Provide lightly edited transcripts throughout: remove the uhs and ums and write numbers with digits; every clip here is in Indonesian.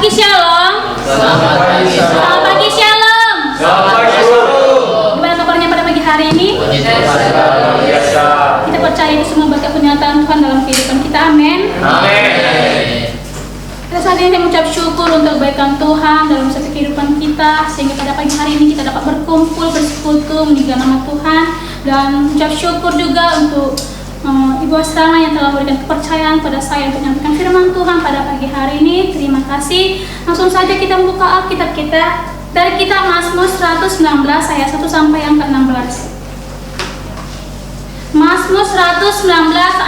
pagi Shalom. Selamat pagi Shalom. Selamat pagi Shalom. Selamat pagi Shalom. Gimana kabarnya pada pagi hari ini? Biasa. Kita percaya itu semua berkat penyertaan Tuhan dalam kehidupan kita. Amin. Amin. Kita saat ini mengucap syukur untuk kebaikan Tuhan dalam setiap kehidupan kita, sehingga pada pagi hari ini kita dapat berkumpul, bersekutu, meninggikan nama Tuhan, dan mengucap syukur juga untuk Ibu Asrama yang telah memberikan kepercayaan pada saya untuk menyampaikan firman Tuhan pada pagi hari ini. Terima kasih. Langsung saja kita membuka Alkitab kita dari kitab Mazmur 119 ayat 1 sampai yang ke-16. Mazmur 119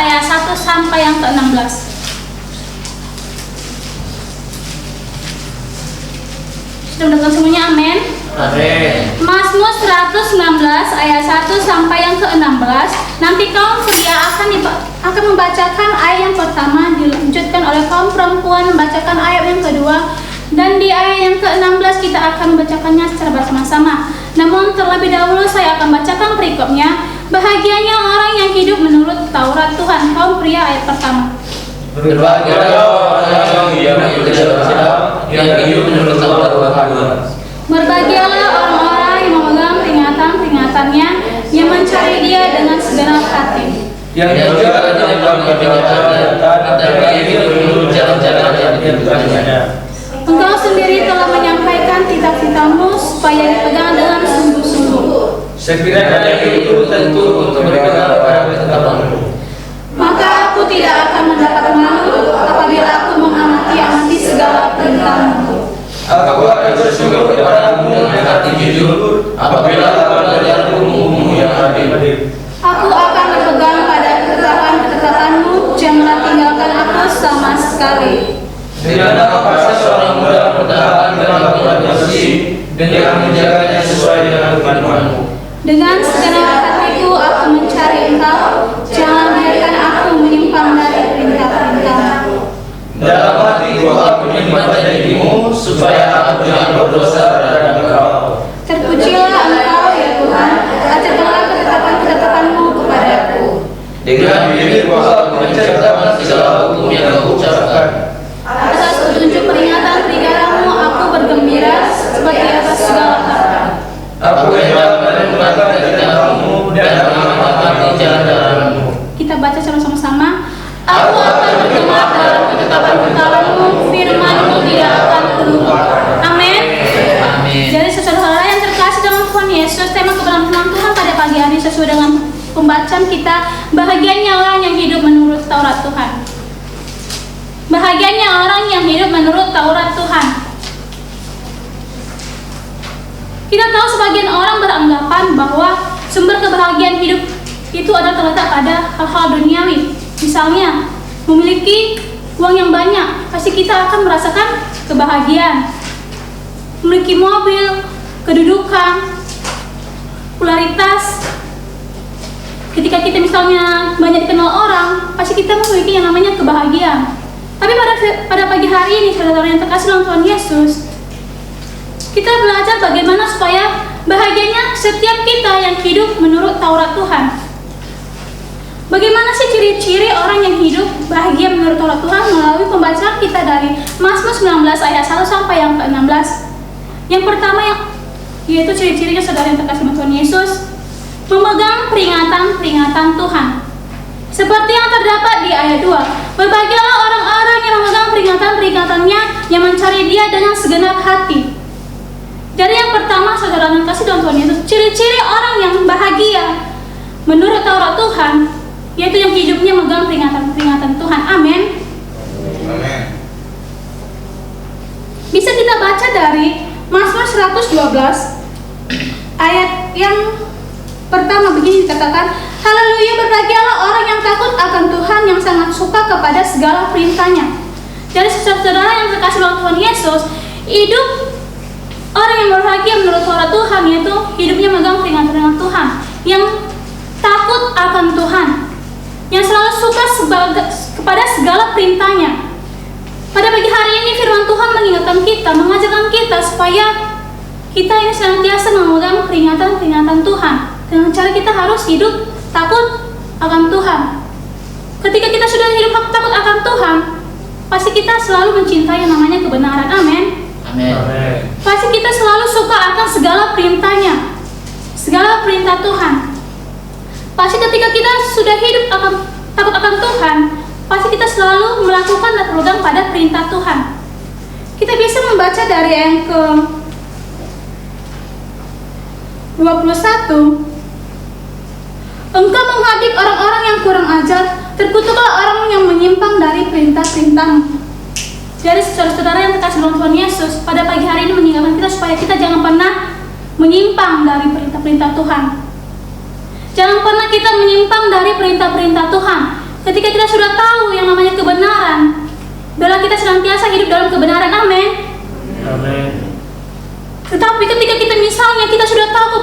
ayat 1 sampai yang ke-16. Sudah mendengar semuanya, amin. Amin. Mazmur 119 ayat 1 sampai yang ke-16. Nanti kaum pria akan membacakan ayat yang pertama, dilanjutkan oleh kaum perempuan membacakan ayat yang kedua, dan di ayat yang ke-16 kita akan membacakannya secara bersama-sama. Namun terlebih dahulu saya akan bacakan perikopnya. Bahagianya orang yang hidup menurut Taurat Tuhan. Kaum pria ayat pertama. Berbahagialah orang yang hidup menurut Taurat Tuhan. Berbahagialah orang-orang yang memegang peringatan-peringatannya, yang mencari Dia dengan segenap hati. Yang juga menyembah peringatan dan hidup menurut jalan-jalan yang ditentukannya. Engkau sendiri telah menyampaikan kitab-kitab-Mu supaya dipegang dengan sungguh-sungguh. Sekiranya itu tentu untuk berpegang pada ketetapan-Mu. Maka aku tidak akan mendapat malu apabila aku mengamati segala perintah-Mu. Aku akan bersyukur kepadamu dengan hati jujur apabila aku belajar hukum-Mu yang adil. Aku akan berpegang pada ketetapan-ketetapan-Mu, janganlah tinggalkan aku sama sekali. Dengan apa seorang muda bertahan dalam aturan bersih dengan menjaganya sesuai dengan firman-Mu. Dengan segenap hatiku aku mencari Engkau, jangan biarkan aku menyimpang dari perintah-perintah-Mu. Dalam hatiku aku menyembah janji-Mu supaya aku jangan berdosa terhadap Engkau. Terpujilah Engkau ya Tuhan, ajarkanlah ketetapan-ketetapan-Mu kepadaku. Dengan bibirku aku menceritakan segala hukum yang Kau ucapkan. Atas petunjuk peringatan-peringatan-Mu aku bergembira seperti atas segala harta. Aku hendak merenungkan ketetapan-Mu dan mengamati jalan-jalan-Mu. Kita baca sama-sama. Aku akan bergema dalam ketetapan-ketetapan-Mu, firman-Mu tidak akan berubah. Amin. Jadi saudara yang terkasih dalam Tuhan Yesus, tema kebenaran firman Tuhan pada pagi hari sesuai dengan pembacaan kita, bahagianya orang yang hidup menurut Taurat Tuhan. Bahagianya orang yang hidup menurut Taurat Tuhan. Kita tahu sebagian orang beranggapan bahwa sumber kebahagiaan hidup itu adalah terletak pada hal-hal duniawi. Misalnya, memiliki uang yang banyak, pasti kita akan merasakan kebahagiaan. Memiliki mobil, kedudukan, popularitas. Ketika kita misalnya banyak dikenal orang, pasti kita memiliki yang namanya kebahagiaan. Tapi pada pagi hari ini, saudara yang terkasih dalam Tuhan Yesus, kita belajar bagaimana supaya bahagianya setiap kita yang hidup menurut Taurat Tuhan. Bagaimana sih ciri-ciri orang yang hidup bahagia menurut Taurat Tuhan? Melalui pembacaan kita dari Mazmur 19 ayat 1 sampai yang ke-16. Yang pertama yaitu ciri-cirinya saudara yang terkasih Tuhan Yesus, memegang peringatan-peringatan Tuhan. Seperti yang terdapat di ayat 2. Berbahagialah orang-orang yang memegang peringatan-peringatannya, yang mencari Dia dengan segenap hati. Jadi yang pertama saudara yang terkasih dalam Tuhan Yesus, ciri-ciri orang yang bahagia menurut Taurat Tuhan, yaitu yang hidupnya megang peringatan-peringatan Tuhan. Amin. Amin. Bisa kita baca dari Mazmur 112 ayat yang pertama begini dikatakan, haleluya, berbahagialah orang yang takut akan Tuhan, yang sangat suka kepada segala perintahnya. Jadi saudara yang terkasih dalam Tuhan Yesus, hidup orang yang berbahagia menurut Taurat Tuhan yaitu hidupnya megang peringatan-peringatan Tuhan, yang takut akan Tuhan, yang selalu suka kepada segala perintahnya. Pada pagi hari ini firman Tuhan mengingatkan kita, mengajarkan kita supaya kita ini senantiasa memegang peringatan-peringatan Tuhan. Dengan cara kita harus hidup takut akan Tuhan. Ketika kita sudah hidup takut akan Tuhan, pasti kita selalu mencintai yang namanya kebenaran. Amin. Amin. Pasti kita selalu suka akan segala perintahnya, segala perintah Tuhan. Pasti ketika kita sudah hidup takut akan Tuhan, pasti kita selalu melakukan dan berpegang pada perintah Tuhan. Kita bisa membaca dari yang ke 21. Engkau menghadik orang-orang yang kurang ajar, terkutuklah orang yang menyimpang dari perintah-perintahmu. Jadi saudara-saudara yang terkasih dalam Tuhan Yesus, pada pagi hari ini mengingatkan kita supaya kita jangan pernah menyimpang dari perintah-perintah Tuhan. Jangan pernah kita menyimpang dari perintah-perintah Tuhan. Ketika kita sudah tahu yang namanya kebenaran, biarlah kita senantiasa hidup dalam kebenaran. Amin. Amin. Tetapi ketika kita misalnya kita sudah tahu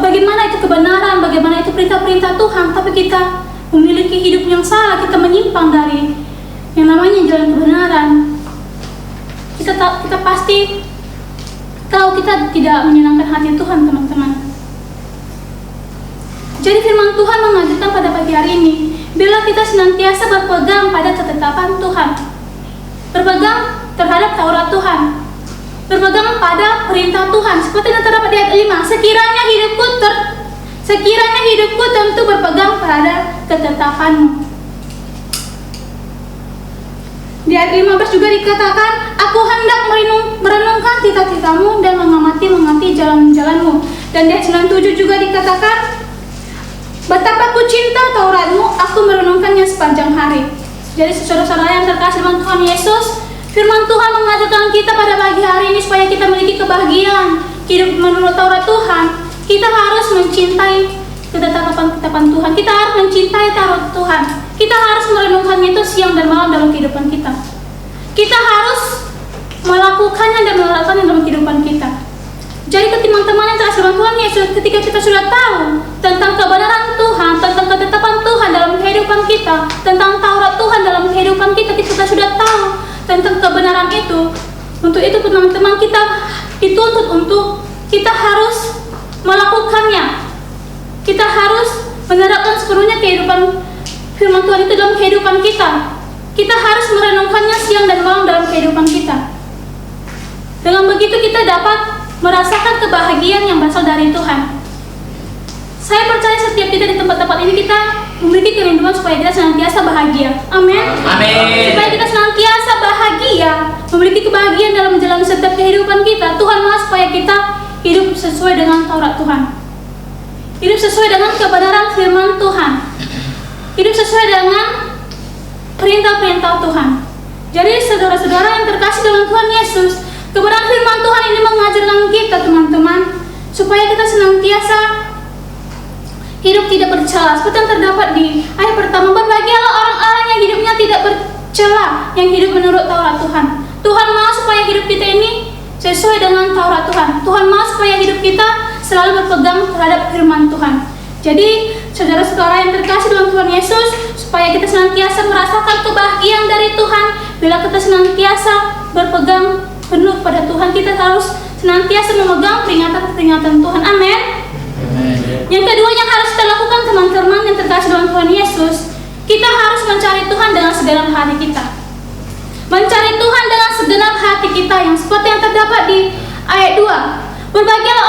bagaimana itu kebenaran, bagaimana itu perintah-perintah Tuhan, tapi kita memiliki hidup yang salah, kita menyimpang dari yang namanya jalan kebenaran, kita pasti tahu kita tidak menyenangkan hati Tuhan, teman-teman. Jadi firman Tuhan mengajarkan pada pagi hari ini, bila kita senantiasa berpegang pada ketetapan Tuhan, berpegang terhadap Taurat Tuhan, berpegang pada perintah Tuhan, seperti yang terdapat di ayat 5, sekiranya hidupku tentu berpegang pada ketetapan-Mu. Di ayat 15 juga dikatakan, aku hendak merenungkan titah-titah-Mu dan mengamati jalan-jalan-Mu. Dan di ayat 97 juga dikatakan, betapa ku cinta Taurat-Mu, aku merenungkannya sepanjang hari. Jadi saudara-saudara yang terkasih dalam Tuhan Yesus, firman Tuhan mengajarkan kita pada pagi hari ini supaya kita memiliki kebahagiaan hidup menurut Taurat Tuhan. Kita harus mencintai ketetapan Tuhan. Kita harus mencintai Taurat Tuhan. Kita harus merenungkannya itu siang dan malam dalam kehidupan kita. Kita harus melakukannya dan menerapkannya dalam kehidupan kita. Jadi teman-teman yang terkasih dalam Tuhan Yesus, ketika kita sudah tahu tentang kebenaran Tuhan, tentang ketetapan Tuhan dalam kehidupan kita, tentang Taurat Tuhan dalam kehidupan kita, kita sudah tahu tentang kebenaran itu. Untuk itu teman-teman, kita dituntut untuk kita harus melakukannya. Kita harus menerapkan sepenuhnya kehidupan firman Tuhan itu dalam kehidupan kita. Kita harus merenungkannya siang dan malam dalam kehidupan kita. Dengan begitu kita dapat merasakan kebahagiaan yang berasal dari Tuhan. Saya percaya setiap kita di tempat-tempat ini kita memiliki kerinduan supaya kita senantiasa bahagia. Amin. Amin. Supaya kita senantiasa bahagia, memiliki kebahagiaan dalam menjalani setiap kehidupan kita. Tuhan mau supaya kita hidup sesuai dengan Taurat Tuhan. Hidup sesuai dengan kebenaran firman Tuhan. Hidup sesuai dengan perintah-perintah Tuhan. Jadi saudara-saudara yang terkasih dalam Tuhan Yesus, kebenaran firman Tuhan ini mengajarkan kita teman-teman supaya kita senantiasa hidup tidak bercela. Seperti yang terdapat di ayat pertama, berbahagialah orang-orang yang hidupnya tidak bercela, yang hidup menurut Taurat Tuhan. Tuhan mau supaya hidup kita ini sesuai dengan Taurat Tuhan. Tuhan mau supaya hidup kita selalu berpegang terhadap firman Tuhan. Jadi saudara-saudara yang terkasih dalam Tuhan Yesus, supaya kita senantiasa merasakan kebahagiaan dari Tuhan, bila kita senantiasa berpegang penuh pada Tuhan, kita harus senantiasa memegang peringatan-peringatan Tuhan. Amin. Yang kedua yang harus kita lakukan teman-teman yang terkasih dalam Tuhan Yesus, kita harus mencari Tuhan dengan segenap hati kita. Mencari Tuhan dengan segenap hati kita, yang seperti yang terdapat di ayat 2. Berbahagialah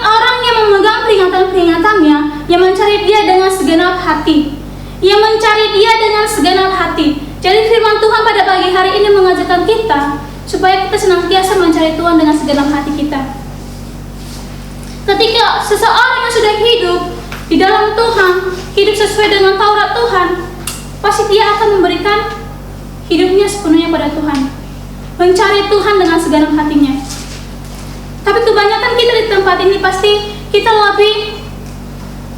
orang yang memegang peringatan-peringatannya, yang mencari Dia dengan segenap hati. Yang mencari Dia dengan segenap hati. Jadi firman Tuhan pada pagi hari ini mengajarkan kita supaya kita senantiasa mencari Tuhan dengan segenap hati kita. Ketika seseorang yang sudah hidup di dalam Tuhan, hidup sesuai dengan Taurat Tuhan, pasti dia akan memberikan hidupnya sepenuhnya pada Tuhan, mencari Tuhan dengan segenap hatinya. Tapi kebanyakan kita di tempat ini pasti kita lebih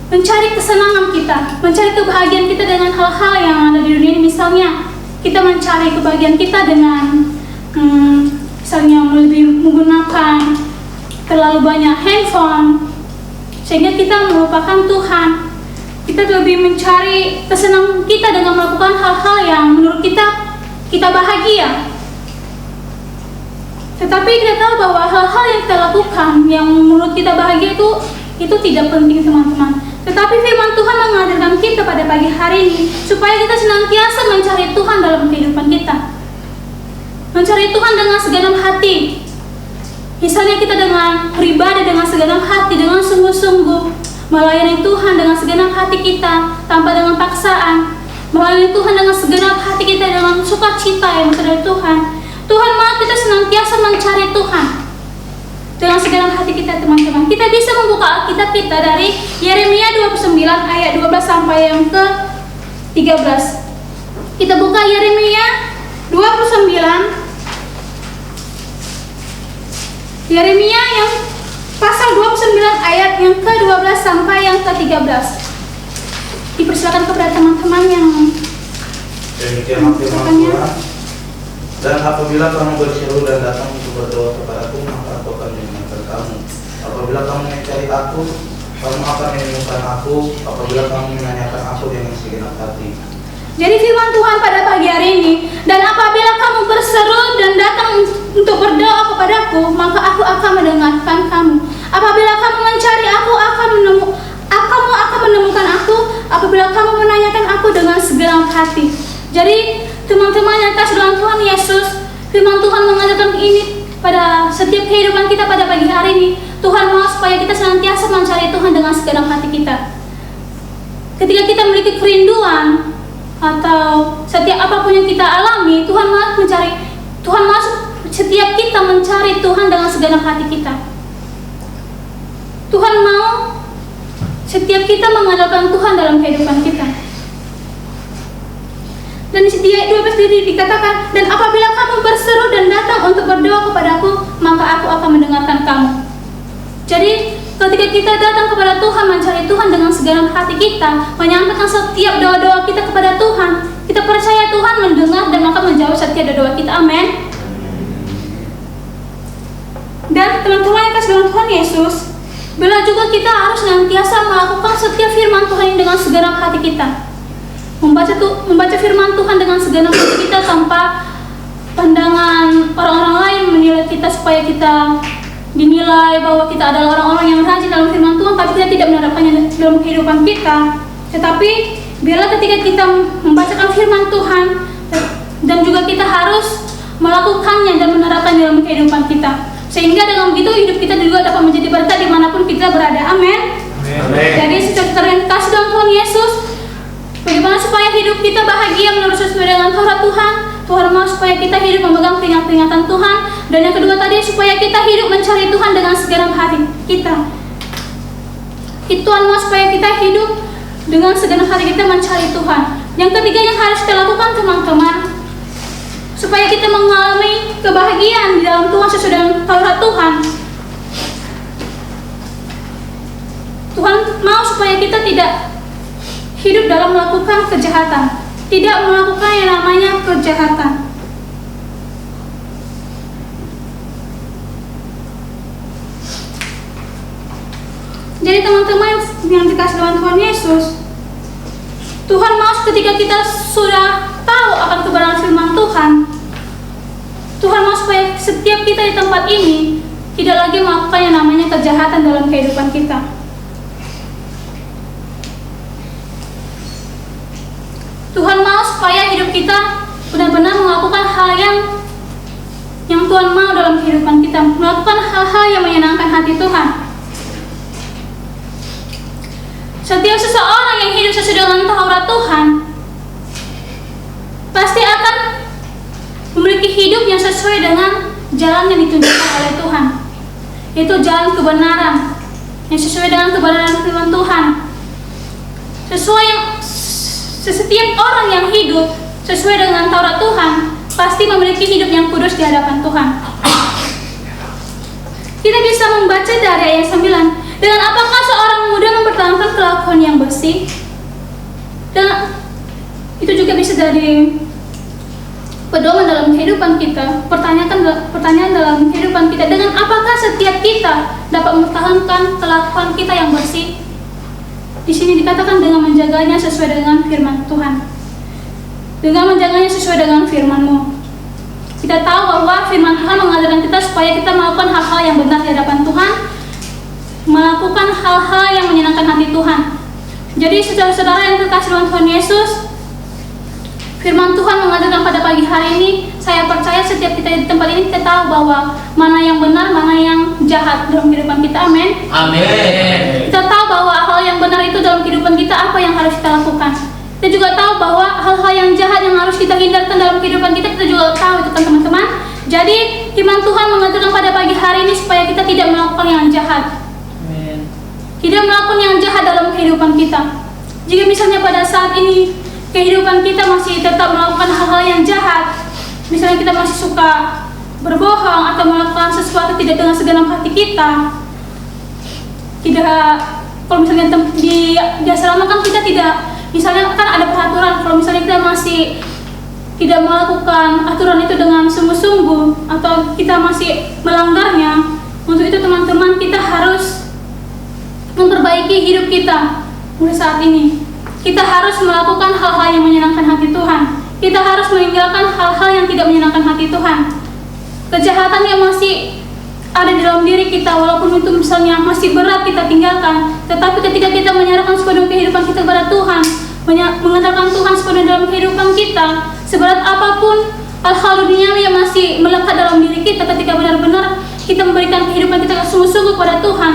mencari kesenangan kita, mencari kebahagiaan kita dengan hal-hal yang ada di dunia ini. Misalnya kita mencari kebahagiaan kita dengan misalnya lebih menggunakan terlalu banyak handphone, sehingga kita melupakan Tuhan. Kita lebih mencari kesenangan kita dengan melakukan hal-hal yang menurut kita bahagia. Tetapi kita tahu bahwa hal-hal yang kita lakukan yang menurut kita bahagia itu tidak penting teman-teman. Tetapi firman Tuhan mengajarkan kita pada pagi hari ini supaya kita senantiasa mencari Tuhan dalam kehidupan kita. mencari Tuhan dengan segenap hati. Misalnya kita dengan beribadah dengan segenap hati, dengan sungguh-sungguh melayani Tuhan dengan segenap hati kita tanpa dengan paksaan, melayani Tuhan dengan segenap hati kita dengan sukacita yang dari Tuhan. Tuhan mau kita senantiasa mencari Tuhan dengan segenap hati kita, teman-teman. Kita bisa membuka Alkitab kita dari Yeremia 29 ayat 12 sampai yang ke 13. Kita buka Yeremia 29, Yeremia yang pasal 29 ayat yang ke-12 sampai yang ke-13. Dipersilakan kepada teman-teman yang Demikian firman Tuhan. Dan apabila kamu berseru dan datang untuk berdoa kepadaku, maka aku akan mendengarkan kamu. Apabila kamu mencari aku, kamu akan menemukan aku. Apabila kamu menanyakan aku dengan segenap hati. Jadi firman Tuhan pada pagi hari ini, dan apabila kamu berseru dan datang untuk berdoa kepadaku, maka aku akan mendengarkan kamu. Apabila kamu mencari aku, kamu akan menemukan aku. Apabila kamu menanyakan aku dengan segenap hati. Jadi teman-teman yang kasih dalam Tuhan Yesus, firman Tuhan mengajarkan ini pada setiap kehidupan kita pada pagi hari ini. Tuhan mau supaya kita senantiasa mencari Tuhan dengan segenap hati kita. Ketika kita memiliki kerinduan atau setiap apapun yang kita alami, Tuhan mau setiap kita mencari Tuhan dengan segenap hati kita. Tuhan mau setiap kita mengandalkan Tuhan dalam kehidupan kita. Dan di ayat 12 dikatakan, dan apabila kamu berseru dan datang untuk berdoa kepadaku, maka aku akan mendengarkan kamu. Jadi ketika kita datang kepada Tuhan, mencari Tuhan dengan segenap hati kita, menyampaikan setiap doa-doa kita kepada Tuhan, kita percaya Tuhan mendengar dan akan menjawab setiap doa kita. Amin. Dan teman-teman yang kasih dalam Tuhan Yesus, bila juga kita harus senantiasa melakukan setiap firman Tuhan dengan segenap hati kita, membaca firman Tuhan dengan segenap hati kita tanpa pandangan orang-orang lain menilai kita, supaya kita dinilai bahwa kita adalah orang-orang yang rajin dalam firman Tuhan, tapi kita tidak menerapkannya dalam kehidupan kita. Tetapi bila ketika kita membacakan firman Tuhan dan juga kita harus melakukannya dan menerapkan dalam kehidupan kita, sehingga dengan begitu hidup kita juga dapat menjadi berkat dimanapun kita berada. Amin. Jadi secara yang kasih dalam Tuhan Yesus, bagaimana supaya hidup kita bahagia menurut sesuai dengan Taurat Tuhan. Tuhan mau supaya kita hidup memegang peringatan Tuhan. Dan yang kedua tadi, supaya kita hidup mencari Tuhan dengan segenap hati kita. Tuhan mau supaya kita hidup dengan segenap hati kita mencari Tuhan. Yang ketiga yang harus kita lakukan, teman-teman, supaya kita mengalami kebahagiaan di dalam Tuhan sesuai dengan Taurat Tuhan. Tuhan mau supaya kita tidak hidup dalam melakukan kejahatan, tidak melakukan yang namanya kejahatan. Jadi teman-teman yang dikasih dengan Tuhan Yesus, Tuhan mau ketika kita sudah tahu akan kebenaran firman Tuhan, Tuhan mau supaya setiap kita di tempat ini tidak lagi melakukan yang namanya kejahatan dalam kehidupan kita. Tuhan mau supaya hidup kita benar-benar melakukan hal yang Tuhan mau dalam kehidupan kita, melakukan hal-hal yang menyenangkan hati Tuhan. Setiap seseorang yang hidup sesuai dengan Taurat Tuhan pasti akan memiliki hidup yang sesuai dengan jalan yang ditunjukkan oleh Tuhan, yaitu jalan kebenaran yang sesuai dengan kebenaran firman Tuhan. Setiap orang yang hidup sesuai dengan Taurat Tuhan pasti memiliki hidup yang kudus di hadapan Tuhan. Kita bisa membaca dari ayat 9, dengan apakah seorang muda mempertahankan kelakuan yang bersih? Dan itu juga bisa dari pedoman dalam kehidupan kita, pertanyaan dalam kehidupan kita, dengan apakah setiap kita dapat mempertahankan kelakuan kita yang bersih? Di sini dikatakan dengan menjaganya sesuai dengan firman Tuhan. Dengan menjaganya sesuai dengan firman-Mu. Kita tahu bahwa firman Tuhan mengajarkan kita supaya kita melakukan hal-hal yang benar di hadapan Tuhan, melakukan hal-hal yang menyenangkan hati Tuhan. Jadi saudara-saudara yang terkasih dalam Tuhan Yesus, firman Tuhan mengajarkan pada pagi hari ini, saya percaya setiap kita di tempat ini kita tahu bahwa mana yang benar, mana yang jahat dalam kehidupan kita. Amin. Amin. Kita tahu bahwa hal yang benar itu dalam kehidupan kita apa yang harus kita lakukan. Kita juga tahu bahwa hal-hal yang jahat yang harus kita hindarkan dalam kehidupan kita juga tahu itu kan teman-teman. Jadi firman Tuhan mengajarkan pada pagi hari ini supaya kita tidak melakukan yang jahat. Amin. Tidak melakukan yang jahat dalam kehidupan kita. Jika misalnya pada saat ini kehidupan kita masih tetap melakukan hal-hal yang jahat, misalnya kita masih suka berbohong atau melakukan sesuatu tidak dengan segenap hati kita, kalau misalnya di asrama kan kita tidak, misalnya kan ada peraturan, kalau misalnya kita masih tidak melakukan aturan itu dengan sungguh-sungguh atau kita masih melanggarnya, untuk itu teman-teman kita harus memperbaiki hidup kita mulai saat ini. Kita harus melakukan hal-hal yang menyenangkan hati Tuhan. Kita harus meninggalkan hal-hal yang tidak menyenangkan hati Tuhan. Kejahatan yang masih ada di dalam diri kita, walaupun itu misalnya masih berat kita tinggalkan, tetapi ketika kita menyerahkan sepenuh kehidupan kita kepada Tuhan, mengandalkan Tuhan sepenuh dalam kehidupan kita, seberat apapun hal-hal duniawi yang masih melekat dalam diri kita, ketika benar-benar kita memberikan kehidupan kita sungguh-sungguh kepada Tuhan,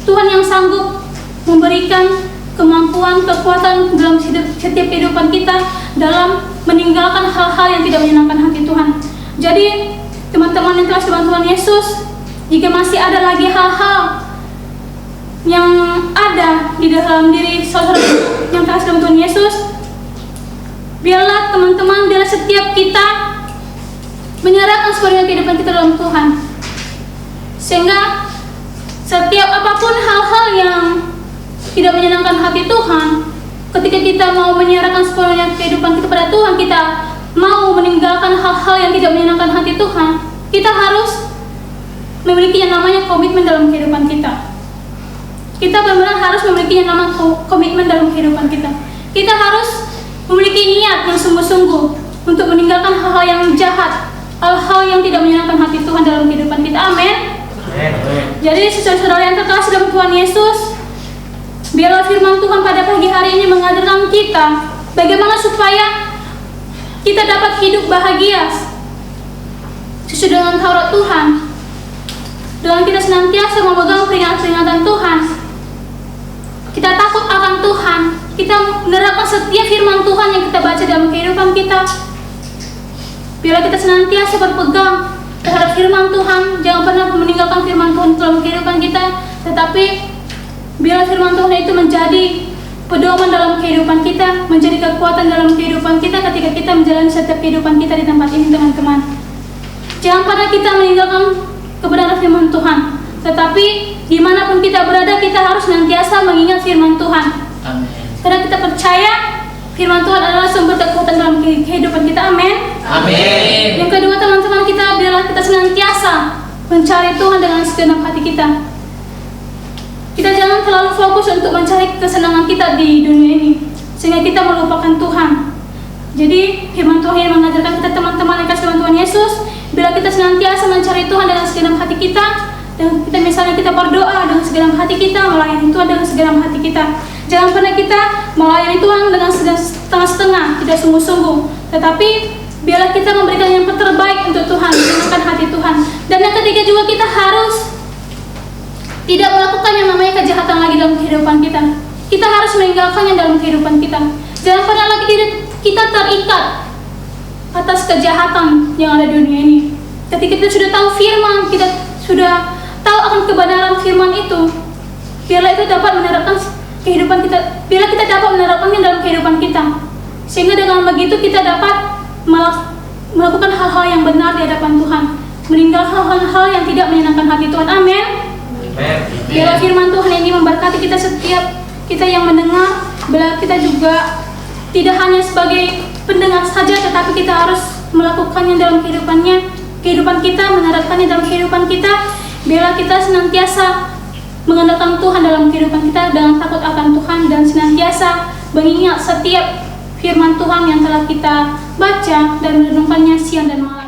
Tuhan yang sanggup memberikan kemampuan, kekuatan dalam setiap kehidupan kita dalam meninggalkan hal-hal yang tidak menyenangkan hati Tuhan. Jadi teman-teman yang telah dalam Tuhan Yesus, jika masih ada lagi hal-hal yang ada di dalam diri saudara yang telah dalam Tuhan Yesus, biarlah teman-teman, biarlah setiap kita menyerahkan sepenuhnya kehidupan kita dalam Tuhan, sehingga setiap apapun hal-hal yang tidak menyenangkan hati Tuhan, ketika kita mau menyerahkan sepenuhnya kehidupan kita pada Tuhan, kita mau meninggalkan hal-hal yang tidak menyenangkan hati Tuhan, kita harus memiliki yang namanya komitmen dalam kehidupan kita. Kita benar-benar harus memiliki yang namanya komitmen dalam kehidupan kita. Kita harus memiliki niat yang sungguh-sungguh untuk meninggalkan hal-hal yang jahat, hal-hal yang tidak menyenangkan hati Tuhan dalam kehidupan kita. Amin. Jadi saudara-saudara yang terkasih dalam Tuhan Yesus, biarlah firman Tuhan pada pagi hari ini mengajarkan kita bagaimana supaya kita dapat hidup bahagia sesuai dengan Taurat Tuhan, dengan kita senantiasa memegang peringatan Tuhan, kita takut akan Tuhan, kita menerapkan setiap firman Tuhan yang kita baca dalam kehidupan kita. Biarlah kita senantiasa berpegang terhadap firman Tuhan, jangan pernah meninggalkan firman Tuhan dalam kehidupan kita, tetapi biarlah firman Tuhan itu menjadi pedoman dalam kehidupan kita, menjadi kekuatan dalam kehidupan kita ketika kita menjalani setiap kehidupan kita di tempat ini, teman-teman. Jangan pernah kita meninggalkan kebenaran firman Tuhan, tetapi dimanapun kita berada, kita harus senantiasa mengingat firman Tuhan. Amin. Karena kita percaya firman Tuhan adalah sumber kekuatan dalam kehidupan kita. Amin. Amin. Yang kedua, teman-teman, biarlah kita senantiasa mencari Tuhan dengan segenap hati kita. Kita jangan terlalu fokus untuk mencari kesenangan kita di dunia ini, sehingga kita melupakan Tuhan. Jadi firman Tuhan yang mengajarkan kita, teman-teman yang kasih dalam Tuhan Yesus, bila kita senantiasa mencari Tuhan dengan segenap hati kita, dan kita misalnya kita berdoa dengan segenap hati kita, melayani Tuhan dengan segenap hati kita. Jangan pernah kita melayani Tuhan dengan setengah-setengah, tidak sungguh-sungguh, tetapi biarlah kita memberikan yang terbaik untuk Tuhan, menyenangkan hati Tuhan. Dan yang ketiga juga, kita harus tidak melakukan yang namanya kejahatan lagi dalam kehidupan kita. Kita harus meninggalkannya dalam kehidupan kita. Jangan pernah lagi kita terikat atas kejahatan yang ada di dunia ini. Ketika kita sudah tahu firman, kita sudah tahu akan kebenaran firman itu, biarlah itu dapat menerapkan kehidupan kita, biarlah kita dapat menerapkannya dalam kehidupan kita, sehingga dengan begitu kita dapat melakukan hal-hal yang benar di hadapan Tuhan, meninggalkan hal-hal yang tidak menyenangkan hati Tuhan. Amin. Biarlah firman Tuhan ini memberkati kita, setiap kita yang mendengar, biarlah kita juga tidak hanya sebagai pendengar saja, tetapi kita harus melakukannya dalam kehidupan kita, menerapkannya dalam kehidupan kita. Biarlah kita senantiasa mengandalkan Tuhan dalam kehidupan kita dengan takut akan Tuhan, dan senantiasa mengingat setiap firman Tuhan yang telah kita baca dan merenungkannya siang dan malam.